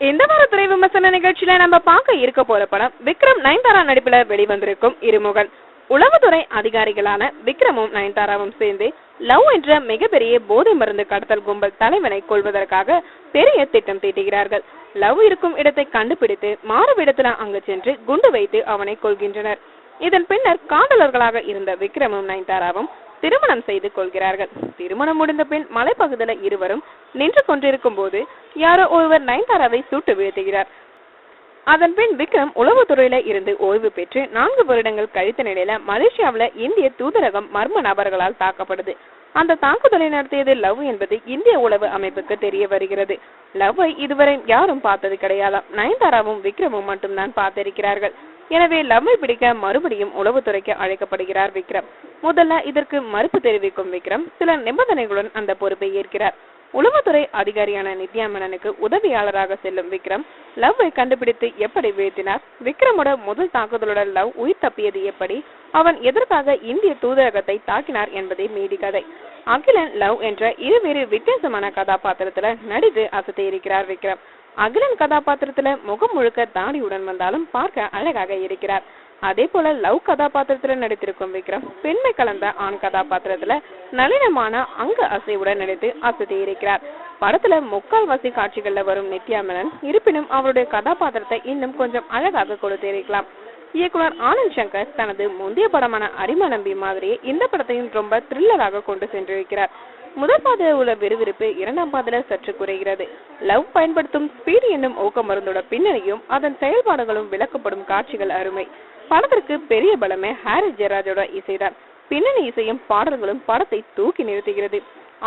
இந்த வார திரை விமர்சன நிகழ்ச்சியில நம்ம பார்க்க இருக்க போற படம் விக்ரம் நயன்தாரா நடிப்புல வெளிவந்திருக்கும் இருமுகன். உளவுத்துறை அதிகாரிகளான விக்ரமும் நயன்தாராவும் சேர்ந்து லவ் என்ற மிகப்பெரிய போதை மருந்து கடத்தல் கும்பல் தலைவனை கொள்வதற்காக பெரிய திட்டம் தீட்டுகிறார்கள். லவ் இருக்கும் இடத்தை கண்டுபிடித்து மாறுவிடத்துல அங்கு சென்று குண்டு வைத்து அவனை கொள்கின்றனர். இதன் பின்னர் காதலர்களாக இருந்த விக்ரமும் நயன்தாராவும் திருமணம் செய்து கொள்கிறார்கள். திருமணம் முடிந்த பின் மலைப்பகுதியில இருவரும் நின்று கொண்டிருக்கும் போது யாரோ ஒருவர் நயன்தாராவை சுட்டு வீழ்த்துகிறார். அதன் பின் விக்ரம் உளவுத்துறையில இருந்து ஓய்வு பெற்று 4 வருடங்கள் கழித்த நிலையில மலேசியாவில இந்திய தூதரகம் மர்ம நபர்களால் தாக்கப்படுது. அந்த தாக்குதலை நடத்தியது லவ் என்பது இந்திய உளவு அமைப்புக்கு தெரிய வருகிறது. லவ்வை இதுவரை யாரும் பார்த்தது கிடையாதாம். நயன்தாராவும் விக்ரமும் மட்டும்தான் பார்த்திருக்கிறார்கள். எனவே லவ்வை பிடிக்க மறுபடியும் உளவுத்துறைக்கு அழைக்கப்படுகிறார் விக்ரம். முதல்ல இதற்கு மறுப்பு தெரிவிக்கும் விக்ரம் சில நிபந்தனைகளுடன் அந்த பொறுப்பை ஏற்கிறார். உளவுத்துறை அதிகாரியான நித்யா மேனனுக்கு உதவியாளராக செல்லும் விக்ரம் லவ்வை கண்டுபிடித்து எப்படி வீழ்த்தினார், விக்ரமோட முதல் தாக்குதலோட லவ் உயிர் தப்பியது எப்படி, அவன் எதற்காக இந்திய தூதரகத்தை தாக்கினார் என்பதே மீதி கதை. அகிலன் லவ் என்ற இருவேறு வித்தியாசமான கதாபாத்திரத்துல நடித்து அசத்தி இருக்கிறார் விக்ரம். அகிலன் கதாபாத்திரத்துல முகம் முழுக்க தாடியுடன் வந்தாலும் பார்க்க அழகாக இருக்கிறார். அதே போல லவ் கதாபாத்திரத்துல நடித்திருக்கும் விக்ரம் பெண்மை கலந்த ஆண் கதாபாத்திரத்துல நளினமான அங்க அசைவுடன் நடித்து அசத்தி இருக்கிறார். படத்துல முக்கால்வாசி காட்சிகள்ல வரும் நித்யா மேனன் இருப்பினும் அவருடைய கதாபாத்திரத்தை இன்னும் கொஞ்சம் அழகாக கொடுத்திருக்கலாம். இயக்குனர் ஆனந்த் சங்கர் தனது முந்தைய படமான அரிமா நம்பி மாதிரியே இந்த படத்தையும் ரொம்ப த்ரில்லராக கொண்டு சென்றிருக்கிறார். முதல் பாதையில் உள்ள விறுவிறுப்பு 2ஆம் பாதையில சற்று குறைகிறது. லவ் பயன்படுத்தும் ஸ்பீடு என்னும் ஊக்க மருந்தோட பின்னணியும் அதன் செயல்பாடுகளும் விளக்கப்படும் காட்சிகள் அருமை. படத்திற்கு பெரிய பலமே ஹாரிஸ் ஜெயராஜோட இசைதான். பின்னணி இசையும் பாடல்களும் படத்தை தூக்கி நிறுத்துகிறது.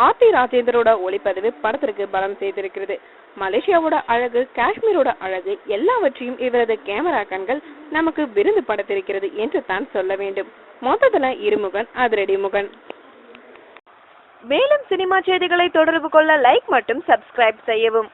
ஆர்த்தி ராஜேந்தரோட ஒளிப்பதிவு படத்திற்கு பலம் செய்திருக்கிறது. மலேசியாவோட அழகு, காஷ்மீரோட அழகு எல்லாவற்றையும் இவரது கேமரா கண்கள் நமக்கு விருந்து படுத்திருக்கிறது என்று தான் சொல்ல வேண்டும். மொத்தத்துல இருமுகன் அதிரடி முகன். மேலும் சினிமா செய்திகளை தொடர்பு கொள்ள லைக் மற்றும் சப்ஸ்கிரைப் செய்யவும்.